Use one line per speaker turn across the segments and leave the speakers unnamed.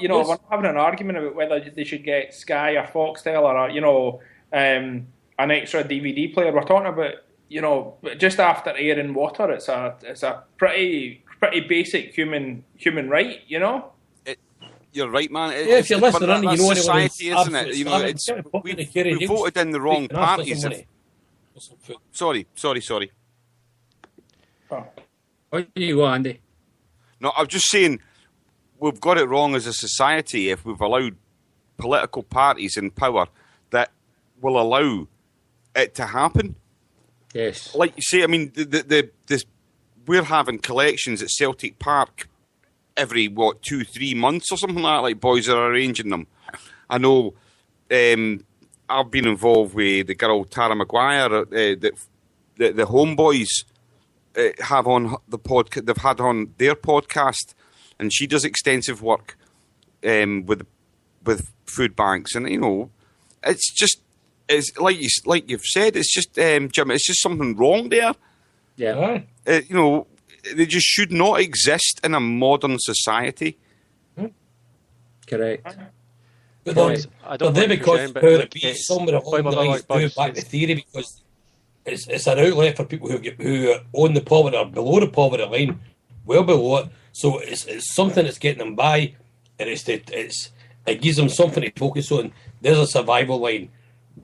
we're not having an argument about whether they should get Sky or Foxtel or an extra DVD player. We're talking about just after air and water. It's a pretty basic human right.
You're right, man.
If you're listening, you know
society, isn't it? We voted in the wrong parties. Sorry.
Oh. What do you go, Andy?
No, I was just saying we've got it wrong as a society if we've allowed political parties in power that will allow it to happen.
Yes.
Like you say, I mean, we're having collections at Celtic Park every, 2-3 months or something like that, like boys are arranging them. I know I've been involved with the girl Tara Maguire that the Homeboys have on the podcast. They've had on their podcast, and she does extensive work with food banks, and it's like you've said, it's just Jim, it's just something wrong there.
Yeah.
They just should not exist in a modern society.
Correct.
But I don't know because somewhere along the lines do back the theory, because it's an outlet for people who own the poverty or below the poverty line, well below it. So it's something that's getting them by, and it gives them something to focus on. There's a survival line.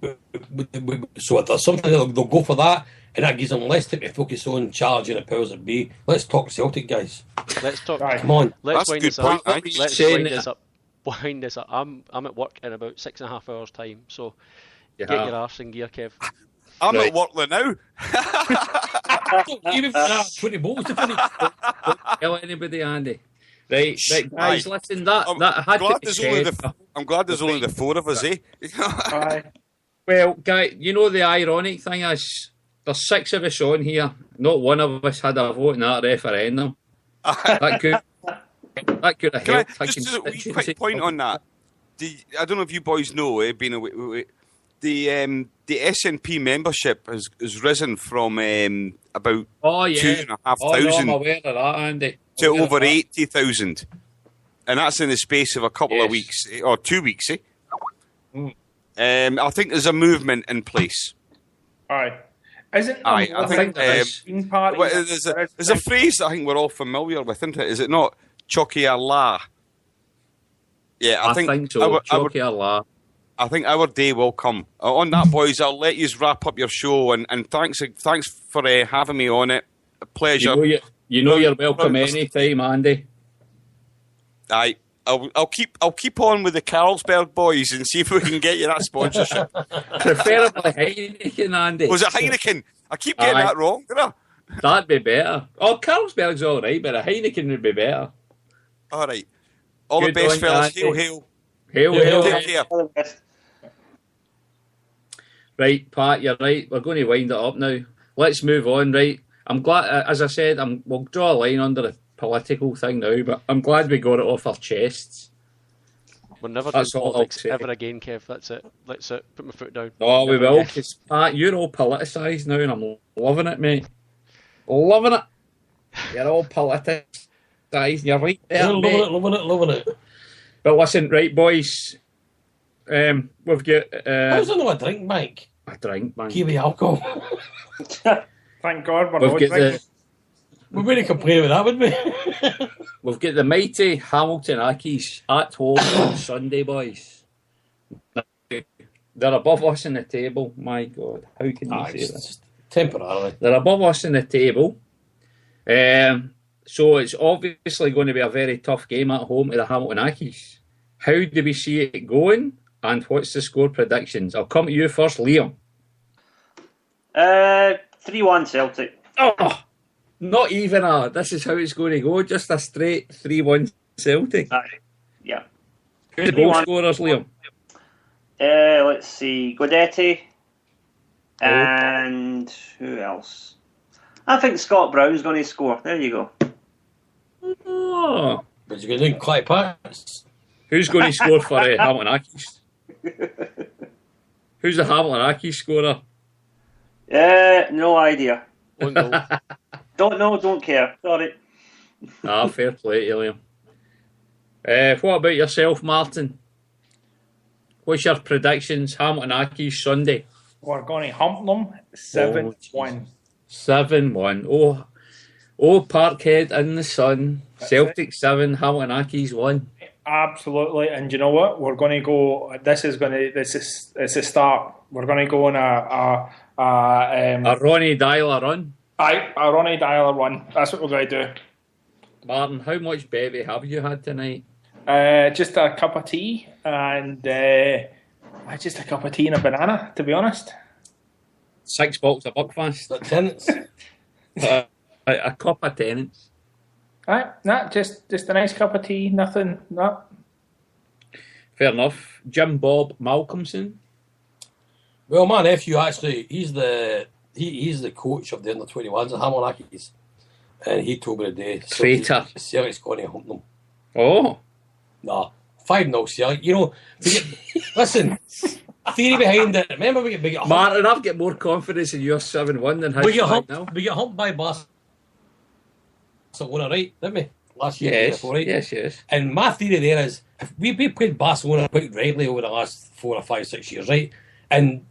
So if there's something, they'll go for that, and that gives them less time to focus on charging the powers that be. Let's talk Celtic, guys.
Let's talk.
Right, come on.
Let's wind this up.
Let's wind
this up. Wind this up. I'm at work in about 6.5 hours' time, so get your arse in gear, Kev.
I'm at work now.
Even for that 20 balls to finish.
Don't tell anybody, Andy. Right, guys, listen, that had to be said.
I'm glad there's only the four of us, eh?
Well, guy, the ironic thing is, there's 6 of us on here. Not one of us had a vote in that referendum. That could have helped.
Just a wee quick point on that. I don't know if you boys know, being away, the SNP membership has risen from about 2,500
I'm aware of that, Andy.
to over 80,000, and that's in the space of a couple of weeks or 2 weeks. I think there's a movement in place.
Aye. Isn't
I think there's a phrase that I think we're all familiar with, isn't it? Is it not? Choki Allah. Yeah, I think
so. Choki Allah.
I think our day will come. On that, boys, I'll let you wrap up your show, and thanks for having me on it. A pleasure.
You're welcome anytime, Andy.
Aye, I'll keep on with the Carlsberg boys and see if we can get you that sponsorship.
Preferably Heineken, Andy.
Was it Heineken? I keep getting that wrong, did I?
That'd be better. Oh, Carlsberg's all right, but a Heineken would be better.
All right. All the best, fellas. Hail, hail.
Hail.
Take care.
Right, Pat, you're right. We're going to wind it up now. Let's move on, right? I'm glad, as I said, we'll draw a line under the political thing now, but I'm glad we got it off our chests.
We'll never do politics ever again, Kev. That's it. Let's put my foot down.
Oh, we will, because Pat, you're all politicised now, and I'm loving it, mate. Loving it. You're all politicised. You're right there, mate.
Loving it.
But listen, right, boys. We've got.
How's it not a drink bank?
A drink bank.
Kiwi alcohol.
Thank God we're not drinking.
We wouldn't complain about that, would we?
We've got the mighty Hamilton Accies at home on Sunday, boys. They're above us in the table. My God, how can you say that?
Temporarily.
They're above us in the table. So it's obviously going to be a very tough game at home to the Hamilton Accies. How do we see it going? And what's the score predictions? I'll come to you first, Liam.
3-1 Celtic.
Oh, not even this is how it's going to go. Just a straight 3-1 Celtic.
Yeah.
Who's the goal scorers, Liam?
Let's see. Guidetti. And who else? I think Scott Brown's going to score. There you go.
Oh.
But you're going to do quite pass.
Who's going to score for Hamilton Accies? Who's the Hamilton Accies scorer?
No idea. Don't know, don't care. Sorry.
Fair play to you, What about yourself, Martin? What's your predictions? Hamilton Accies Sunday.
We're going to hump them 7-1.
7-1. Oh, Parkhead in the sun. That's Celtic 7, Hamilton Accies 1.
Absolutely, and you know what? We're going to go. It's a start. We're going to go on a
Ronnie Dyler run.
Aye, a Ronnie Dyler run. That's what we're going to do.
Martin, how much bevy have you had tonight?
Just a cup of tea and just a cup of tea and a banana. To be honest,
6 bottles of Buckfast.
Tenants.
A cup of tenants.
Just a nice cup of tea. Nothing. No.
Fair enough. Jim Bob Malcolmson.
Well, my nephew actually, he's the coach of the under-21s at Hamilton Accies, and he told me today.
Traitor.
Celtic's going to hump them.
Oh.
Nah, 5-0 Celtic. You know, listen. Theory behind it. Remember we get humped.
Martin, I've got more confidence in your 7-1 than his.
We get humped by Barcelona, right? Didn't we? Last year.
Yes.
Before, right?
Yes.
And my theory there is, if we played Barcelona quite regularly over the last 4 or 5, 6 years, right? And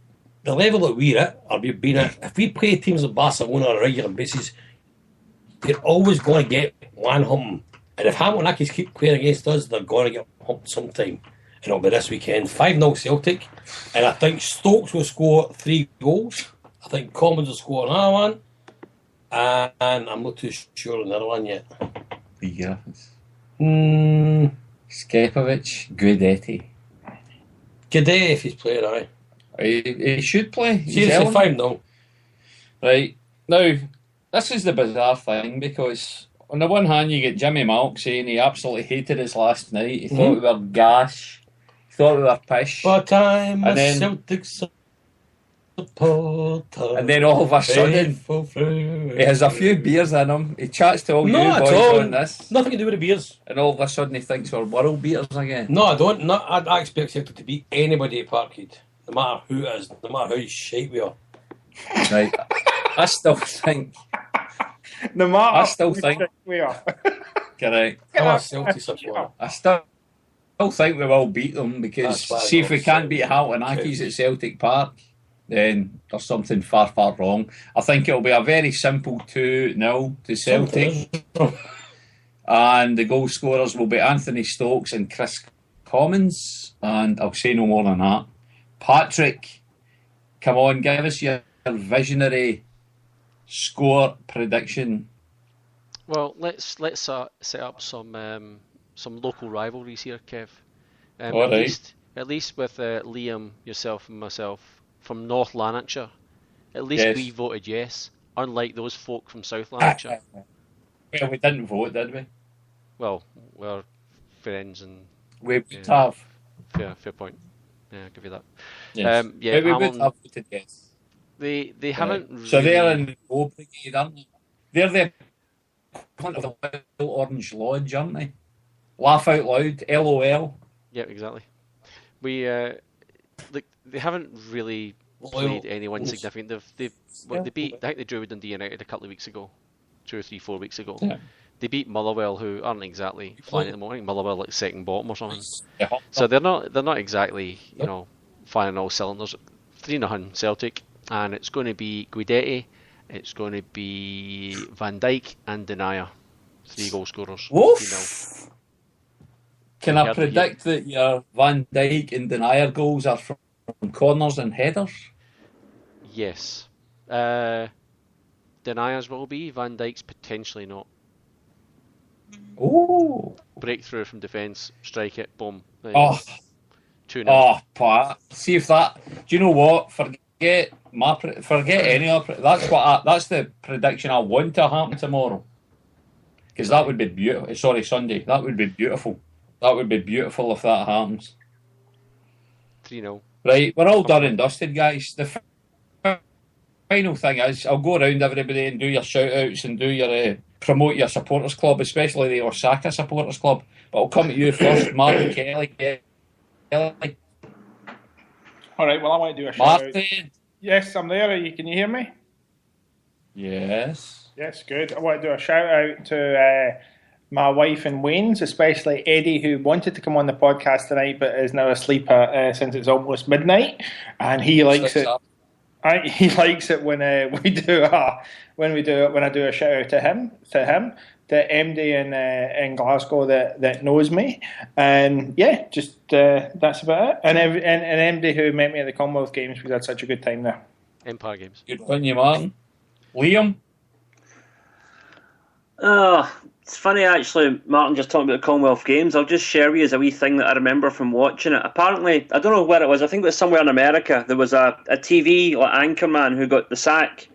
the level that we're at, or we've been at, if we play teams like Barcelona on a regular basis, you're always going to get one humping. And if Hamilton Accies keep playing against us, they're going to get humped sometime. And it'll be this weekend. 5-0 Celtic. And I think Stokes will score 3 goals. I think Commons will score another one. And I'm not too sure on the other one yet.
The Graphics. Skepovic, Guidetti.
Guidetti, if he's playing, aye.
He should play.
Seriously, 5-0.
Right. Now, this is the bizarre thing, because on the one hand, you get Jimmy Malk saying he absolutely hated us last night. He thought we were gash. He thought we were pish.
But I'm a Celtic supporter.
And then all of a sudden, he has a few beers in him. He chats to all you boys on this.
Nothing to do with the beers.
And all of a sudden he thinks we're world beaters again.
No, I don't. I expect Celtic to beat anybody at Parkhead. No matter who it is. No matter how shite we are.
Right. I still think...
No matter
I still think
we are.
Correct.
I'm a Celtic supporter.
I still think we will beat them, because see if we can't beat Hamilton Accies at Celtic Park, then there's something far, far wrong. I think it'll be a very simple 2-0 to Celtic. And the goal scorers will be Anthony Stokes and Chris Commons. And I'll say no more than that. Patrick, come on, give us your visionary score prediction.
Well, let's set up some local rivalries here, Kev. At least with Liam, yourself, and myself from North Lanarkshire. At least we voted yes, unlike those folk from South Lanarkshire.
Well, we didn't vote, did we?
Well, we're friends and
we would have.
Fair point. Yeah, I'll give you that.
Yes. We would have voted yes.
They haven't really...
So they're in the O Brigade, aren't they? They're the front of the Little Orange Lodge, aren't they? Laugh out loud, LOL.
Yeah, exactly. They haven't really played anyone significant. They beat... I think they drew with Dundee United a couple of weeks ago. 2 or 3, 4 weeks ago. Yeah. They beat Motherwell, who aren't exactly flying at the moment. I think Motherwell like second bottom or something. So they're not exactly, firing all cylinders. 3-0 Celtic. And it's going to be Guidetti, it's going to be Van Dijk and Denier. 3 goal scorers.
Woof! Can I predict that your Van Dijk and Denier goals are from corners and headers?
Yes. Denier's will be, Van Dijk's potentially not.
Oh!
Breakthrough from defence, strike it, boom.
2-0. Oh, Pat. See if that... Do you know what? Forget any other. That's the prediction I want to happen tomorrow. Because that would be beautiful. Sorry, Sunday. That would be beautiful. That would be beautiful if that happens.
3-0.
Right, we're all done and dusted, guys. The final thing is, I'll go around everybody and do your shout-outs and do your promote your supporters club, especially the Osaka supporters club. But I'll come to you first, Martin Kelly.
All right, well, I want to do a shout-out.
Martin.
Yes, I'm there. Can you hear me?
Yes.
Yes, good. I want to do a shout-out to my wife and Wayne's, especially Eddie, who wanted to come on the podcast tonight but is now asleep since it's almost midnight, and he likes it. He likes it when I do a shout out to him, the MD in Glasgow that knows me, and yeah, just that's about it. And MD who met me at the Commonwealth Games, we had such a good time there.
Empire Games.
Good on you, Martin. Liam.
It's funny actually, Martin just talking about the Commonwealth Games. I'll just share with you as a wee thing that I remember from watching it. Apparently, I don't know where it was, I think it was somewhere in America, there was a TV anchorman who got the sack.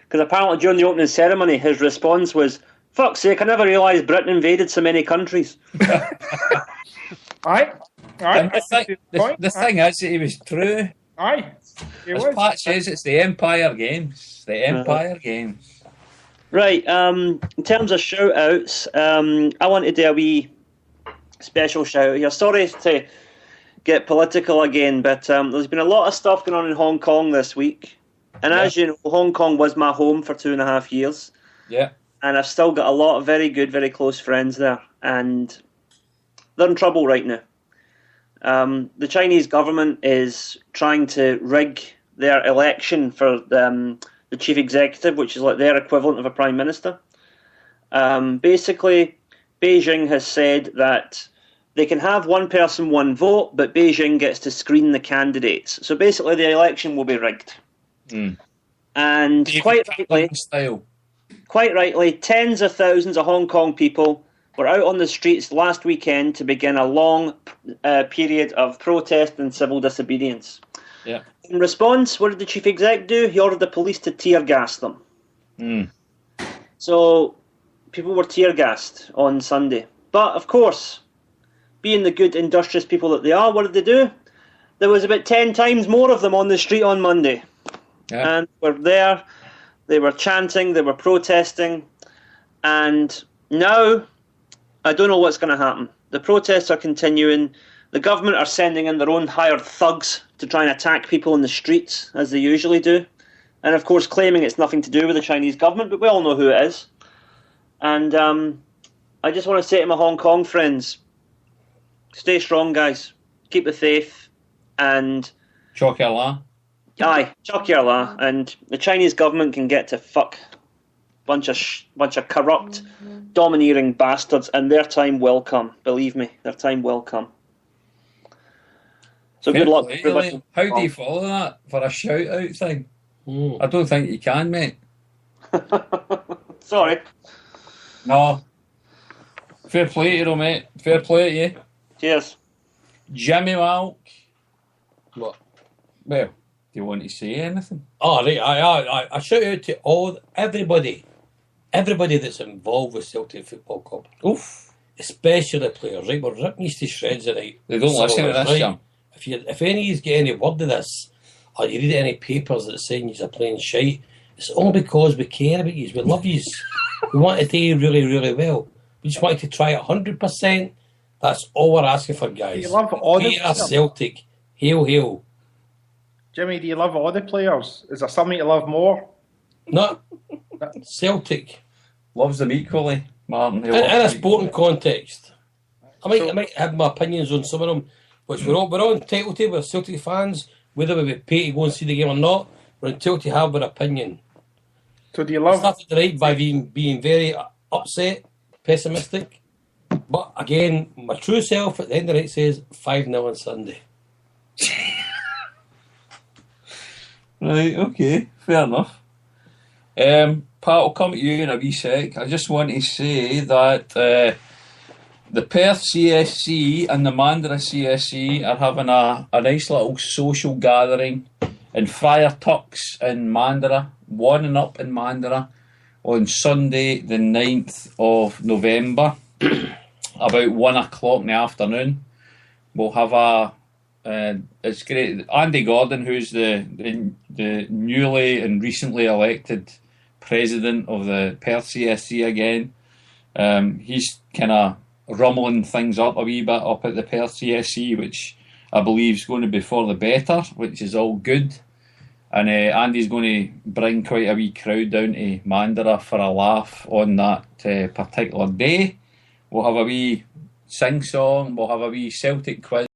Because apparently during the opening ceremony, his response was, "Fuck's sake, I never realised Britain invaded so many countries."
Aye.
The thing is that he was true.
Aye.
As Pat says, it's the Empire Games. The Empire Games.
Right, in terms of shout-outs, I want to do a wee special shout-out here. Sorry to get political again, but there's been a lot of stuff going on in Hong Kong this week. And as you know, Hong Kong was my home for 2.5 years.
Yeah.
And I've still got a lot of very good, very close friends there. And they're in trouble right now. The Chinese government is trying to rig their election for the chief executive, which is like their equivalent of a prime minister. Basically, Beijing has said that they can have one person, one vote, but Beijing gets to screen the candidates. So basically, the election will be rigged. And quite rightly, tens of thousands of Hong Kong people were out on the streets last weekend to begin a long period of protest and civil disobedience.
Yeah.
In response, what did the chief exec do? He ordered the police to tear gas them. So people were tear gassed on Sunday. But of course, being the good industrious people that they are, what did they do? There was about 10 times more of them on the street on Monday. Yeah. And were there, they were chanting, they were protesting, and now I don't know what's going to happen. The protests are continuing. The government are sending in their own hired thugs to try and attack people in the streets, as they usually do. And of course claiming it's nothing to do with the Chinese government, but we all know who it is. And I just want to say to my Hong Kong friends, stay strong, guys. Keep the faith. And
Chok Allah.
Aye, Chok Allah. And the Chinese government can get to fuck. Bunch of corrupt, domineering bastards, and their time will come. Believe me, their time will come. So good luck.
How do you follow that for a shout-out thing? I don't think you can, mate.
Sorry.
No. Fair play to you, mate. Fair play to you.
Cheers.
Jimmy Malk.
What?
Well, do you want to say anything?
Oh, right. I shout out to everybody that's involved with Celtic Football Club.
Oof.
Especially the players, right? We're ripping these to shreds tonight.
They don't listen to this, Jim.
If any of you get any word of this, or you read any papers that saying you're playing shite, it's only because we care about you. We love you. We want to do you really, really well. We just want you to try it 100%. That's all we're asking for, guys.
Do you love all the
players? Celtic. Hail, hail.
Jimmy, do you love all the players? Is there something you love more?
No. Celtic.
Loves them equally, Martin.
In a sporting context. I might have my opinions on some of them, which we're all entitled to. We're Celtic fans, whether we pay to go and see the game or not. We're entitled to have our opinion.
So do you love...
It's nothing right by being very upset, pessimistic. But again, my true self at the end of the night says 5-0 on Sunday.
Right, okay, fair enough. Pat, I'll come to you in a wee sec. I just want to say that the Perth CSC and the Mandurah CSC are having a nice little social gathering in Friar Tuck's in Mandurah, One and Up in Mandurah, on Sunday the 9th of November, about 1 o'clock in the afternoon. We'll have it's great. Andy Gordon, who's the newly and recently elected president of the Perth CSC again, he's kind of rumbling things up a wee bit up at the Perth CSC, which I believe is going to be for the better, which is all good. And Andy's going to bring quite a wee crowd down to Mandurah for a laugh on that particular day. We'll have a wee sing song. We'll have a wee Celtic quiz.